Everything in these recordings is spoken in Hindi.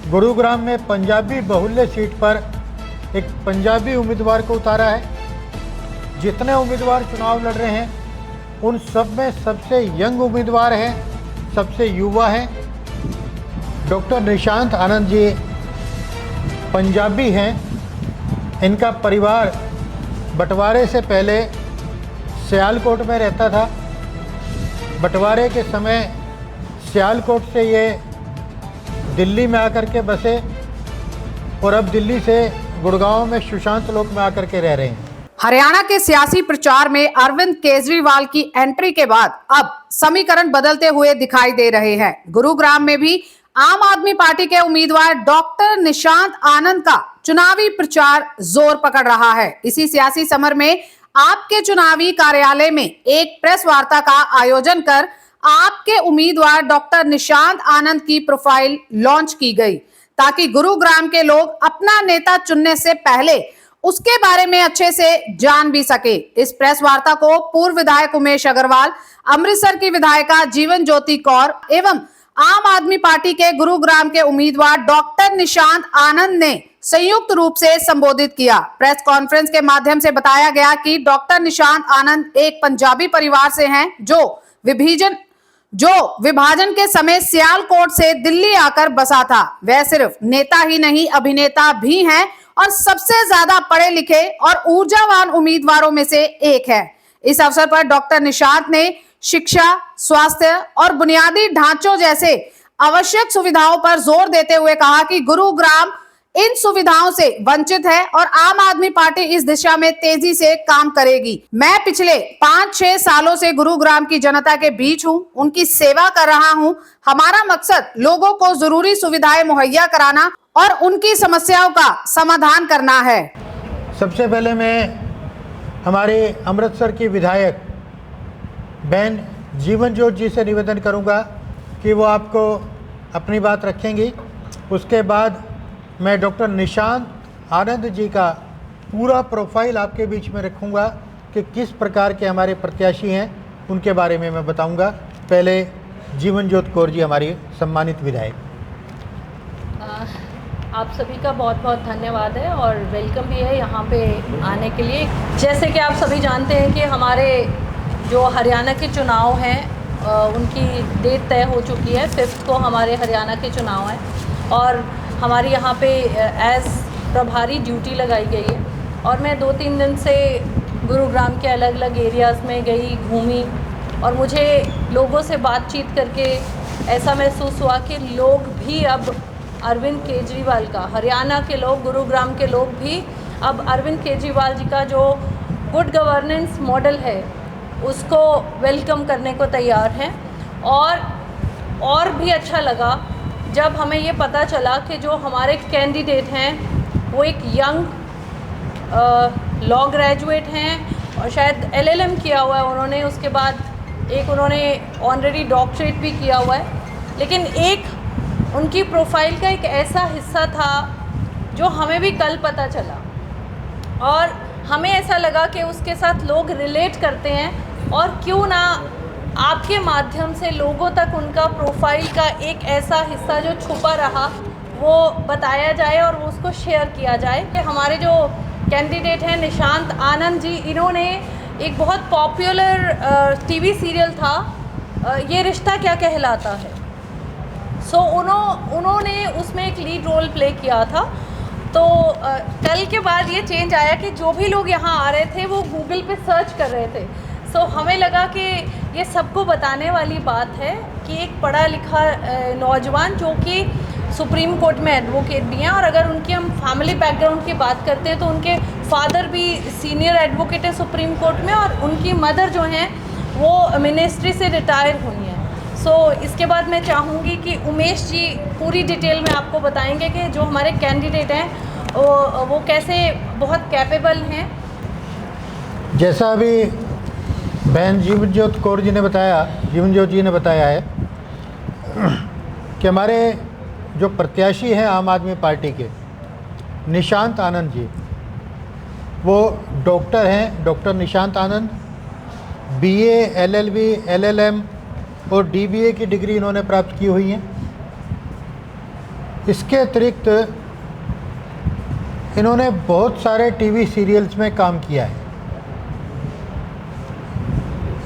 गुरुग्राम में पंजाबी बहुल्य सीट पर एक पंजाबी उम्मीदवार को उतारा है। जितने उम्मीदवार चुनाव लड़ रहे हैं उन सब में सबसे यंग उम्मीदवार है, सबसे युवा है। डॉक्टर निशांत आनंद जी पंजाबी हैं। इनका परिवार बंटवारे से पहले सियालकोट में रहता था। बंटवारे के समय सियालकोट से ये दिल्ली में आकर के बसे और अब दिल्ली से गुड़गांव में सुशांत लोक में आकर के रह रहे हैं। हरियाणा के सियासी प्रचार में अरविंद केजरीवाल की एंट्री के बाद अब समीकरण बदलते हुए दिखाई दे रहे हैं। गुरुग्राम में भी आम आदमी पार्टी के उम्मीदवार डॉक्टर निशांत आनंद का चुनावी प्रचार जोर पकड़ रहा है। इसी सियासी समर में आपके चुनावी कार्यालय में एक प्रेस वार्ता का आयोजन कर आपके उम्मीदवार डॉक्टर निशांत आनंद की प्रोफाइल लॉन्च की गई, ताकि गुरुग्राम के लोग अपना नेता चुनने से पहले उसके बारे में अच्छे से जान भी सके। इस प्रेस वार्ता को पूर्व विधायक उमेश अग्रवाल, अमृतसर की विधायिका जीवन ज्योति कौर एवं आम आदमी पार्टी के गुरुग्राम के उम्मीदवार डॉक्टर निशांत आनंद ने संयुक्त रूप से संबोधित किया। प्रेस कॉन्फ्रेंस के माध्यम से बताया गया कि डॉक्टर निशांत आनंद एक पंजाबी परिवार से हैं जो विभाजन के समय सियालकोट से दिल्ली आकर बसा था। वह सिर्फ नेता ही नहीं, अभिनेता भी हैं और सबसे ज्यादा पढ़े लिखे और ऊर्जावान उम्मीदवारों में से एक है। इस अवसर पर डॉक्टर निशांत ने शिक्षा, स्वास्थ्य और बुनियादी ढांचों जैसे आवश्यक सुविधाओं पर जोर देते हुए कहा कि गुरुग्राम इन सुविधाओं से वंचित है और आम आदमी पार्टी इस दिशा में तेजी से काम करेगी। मैं पिछले 5-6 सालों से गुरुग्राम की जनता के बीच हूं, उनकी सेवा कर रहा हूं। हमारा मकसद लोगों को जरूरी सुविधाएं मुहैया कराना और उनकी समस्याओं का समाधान करना है। सबसे पहले मैं हमारे अमृतसर की विधायक बहन जीवन ज्योति जी से निवेदन करूंगा कि वो आपको अपनी बात रखेंगी। उसके बाद मैं डॉक्टर निशांत आनंद जी का पूरा प्रोफाइल आपके बीच में रखूंगा कि किस प्रकार के हमारे प्रत्याशी हैं, उनके बारे में मैं बताऊंगा। पहले जीवन ज्योति कौर जी, हमारी सम्मानित विधायक। आप सभी का बहुत बहुत धन्यवाद है और वेलकम भी है यहाँ पे आने के लिए। जैसे कि आप सभी जानते हैं कि हमारे जो हरियाणा के चुनाव हैं उनकी डेट तय हो चुकी है। 5 को हमारे हरियाणा के चुनाव हैं और हमारी यहाँ पे एज़ प्रभारी ड्यूटी लगाई गई है और मैं 2-3 दिन से गुरुग्राम के अलग अलग एरियाज़ में गई, घूमी और मुझे लोगों से बातचीत करके ऐसा महसूस हुआ कि लोग भी अब अरविंद केजरीवाल का, हरियाणा के लोग, गुरुग्राम के लोग भी अब अरविंद केजरीवाल जी का जो गुड गवर्नेंस मॉडल है उसको वेलकम करने को तैयार हैं। और भी अच्छा लगा जब हमें ये पता चला कि जो हमारे कैंडिडेट हैं वो एक यंग लॉ ग्रेजुएट हैं और शायद LLM किया हुआ है उन्होंने, उसके बाद एक उन्होंने ऑनरेरी डॉक्टरेट भी किया हुआ है। लेकिन एक उनकी प्रोफाइल का एक ऐसा हिस्सा था जो हमें भी कल पता चला और हमें ऐसा लगा कि उसके साथ लोग रिलेट करते हैं और क्यों ना आपके माध्यम से लोगों तक उनका प्रोफाइल का एक ऐसा हिस्सा जो छुपा रहा वो बताया जाए और उसको शेयर किया जाए। हमारे जो कैंडिडेट हैं निशांत आनंद जी, इन्होंने एक बहुत पॉपुलर TV सीरियल था ये रिश्ता क्या कहलाता है, सो उन्होंने उसमें एक लीड रोल प्ले किया था। तो कल के बाद ये चेंज आया कि जो भी लोग यहाँ आ रहे थे वो गूगल पे सर्च कर रहे थे। सो हमें लगा कि ये सबको बताने वाली बात है कि एक पढ़ा लिखा नौजवान जो कि सुप्रीम कोर्ट में एडवोकेट भी हैं और अगर उनकी हम फैमिली बैकग्राउंड की बात करते हैं तो उनके फादर भी सीनियर एडवोकेट है सुप्रीम कोर्ट में और उनकी मदर जो हैं वो मिनिस्ट्री से रिटायर हुई हैं। सो इसके बाद मैं चाहूँगी कि उमेश जी पूरी डिटेल में आपको बताएंगे कि जो हमारे कैंडिडेट हैं वो कैसे बहुत कैपेबल हैं। जैसा अभी बहन जीवन ज्योति कौर जी ने बताया, जीवन ज्योति जी ने बताया है कि हमारे जो प्रत्याशी हैं आम आदमी पार्टी के निशांत आनंद जी, वो डॉक्टर हैं। डॉक्टर निशांत आनंद BA, LLB, LLM और DBA की डिग्री इन्होंने प्राप्त की हुई हैं। इसके अतिरिक्त इन्होंने बहुत सारे टीवी सीरियल्स में काम किया है।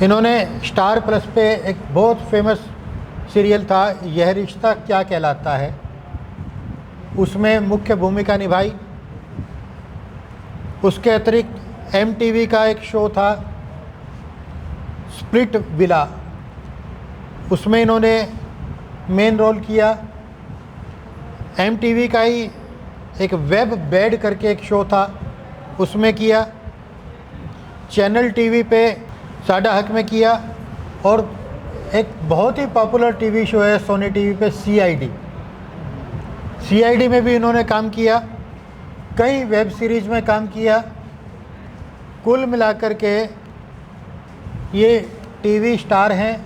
इन्होंने स्टार प्लस पे एक बहुत फेमस सीरियल था यह रिश्ता क्या कहलाता है, उसमें मुख्य भूमिका निभाई। उसके अतिरिक्त MTV का एक शो था स्प्लिट विला, उसमें इन्होंने मेन रोल किया। MTV का ही एक वेब बेड करके एक शो था, उसमें किया। चैनल TV पे साडा हक में किया। और एक बहुत ही पॉपुलर टीवी शो है सोनी TV पे CID में भी इन्होंने काम किया। कई वेब सीरीज़ में काम किया। कुल मिलाकर के ये टीवी स्टार हैं,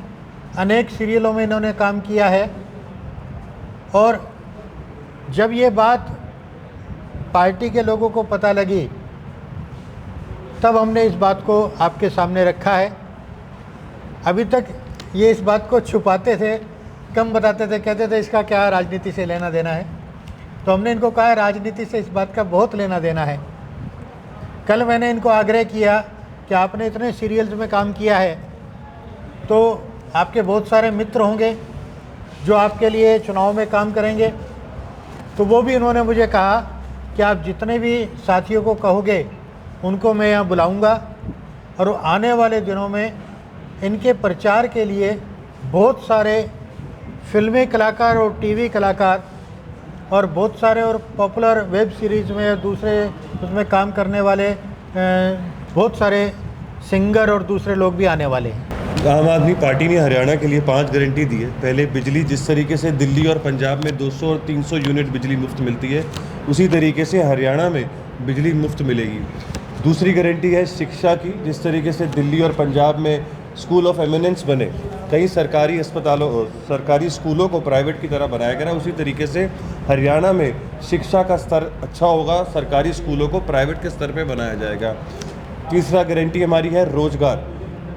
अनेक सीरियलों में इन्होंने काम किया है। और जब ये बात पार्टी के लोगों को पता लगी तब हमने इस बात को आपके सामने रखा है। अभी तक ये इस बात को छुपाते थे, कम बताते थे, कहते थे इसका क्या राजनीति से लेना देना है। तो हमने इनको कहा राजनीति से इस बात का बहुत लेना देना है। कल मैंने इनको आग्रह किया कि आपने इतने सीरियल्स में काम किया है तो आपके बहुत सारे मित्र होंगे जो आपके लिए चुनाव में काम करेंगे। तो वो भी इन्होंने मुझे कहा कि आप जितने भी साथियों को कहोगे उनको मैं यहाँ बुलाऊंगा और आने वाले दिनों में इनके प्रचार के लिए बहुत सारे फिल्मी कलाकार और टीवी कलाकार और बहुत सारे और पॉपुलर वेब सीरीज़ में दूसरे उसमें काम करने वाले बहुत सारे सिंगर और दूसरे लोग भी आने वाले हैं। आम आदमी पार्टी ने हरियाणा के लिए 5 गारंटी दी है। पहले बिजली, जिस तरीके से दिल्ली और पंजाब में 200 और 300 यूनिट बिजली मुफ्त मिलती है, उसी तरीके से हरियाणा में बिजली मुफ्त मिलेगी। दूसरी गारंटी है शिक्षा की, जिस तरीके से दिल्ली और पंजाब में स्कूल ऑफ एमिनेंस बने, कई सरकारी अस्पतालों, सरकारी स्कूलों को प्राइवेट की तरह बनाया गया, उसी तरीके से हरियाणा में शिक्षा का स्तर अच्छा होगा, सरकारी स्कूलों को प्राइवेट के स्तर पर बनाया जाएगा। तीसरा गारंटी हमारी है रोज़गार,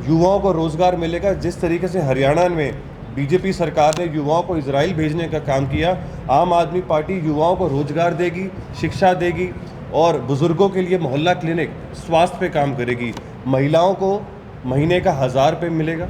युवाओं को रोज़गार मिलेगा। जिस तरीके से हरियाणा में बीजेपी सरकार ने युवाओं को इजराइल भेजने का काम किया, आम आदमी पार्टी युवाओं को रोज़गार देगी, शिक्षा देगी और बुज़ुर्गों के लिए मोहल्ला क्लिनिक, स्वास्थ्य पे काम करेगी। महिलाओं को महीने का 1000 रुपये मिलेगा।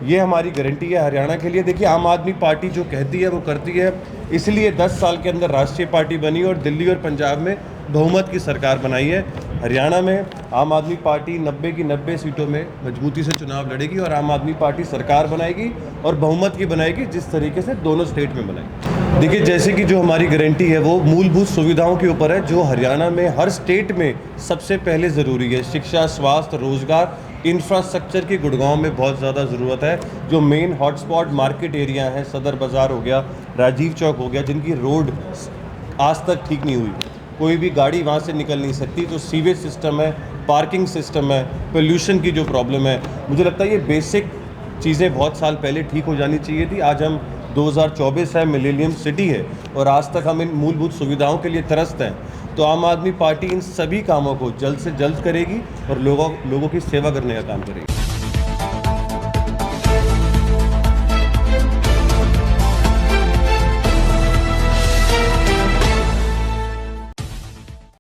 ये हमारी गारंटी है हरियाणा के लिए। देखिए, आम आदमी पार्टी जो कहती है वो करती है, इसलिए 10 साल के अंदर राष्ट्रीय पार्टी बनी और दिल्ली और पंजाब में बहुमत की सरकार बनाई है। हरियाणा में आम आदमी पार्टी 90 की 90 सीटों में मजबूती से चुनाव लड़ेगी और आम आदमी पार्टी सरकार बनाएगी और बहुमत की बनाएगी, जिस तरीके से दोनों स्टेट में बनाएगी। देखिए, जैसे कि जो हमारी गारंटी है वो मूलभूत सुविधाओं के ऊपर है, जो हरियाणा में हर स्टेट में सबसे पहले ज़रूरी है। शिक्षा, स्वास्थ्य, रोज़गार, इंफ्रास्ट्रक्चर की गुड़गांव में बहुत ज़्यादा ज़रूरत है। जो मेन हॉटस्पॉट मार्केट एरिया हैं, सदर बाज़ार हो गया, राजीव चौक हो गया, जिनकी रोड आज तक ठीक नहीं हुई, कोई भी गाड़ी वहाँ से निकल नहीं सकती, तो सीवेज सिस्टम है, पार्किंग सिस्टम है, पोल्यूशन की जो प्रॉब्लम है, मुझे लगता है ये बेसिक चीज़ें बहुत साल पहले ठीक हो जानी चाहिए थी। आज हम 2024 है, मिलेनियम सिटी है और आज तक हम इन मूलभूत सुविधाओं के लिए त्रस्त हैं। तो आम आदमी पार्टी इन सभी कामों को जल्द से जल्द करेगी और लोगों की सेवा करने का काम करेगी।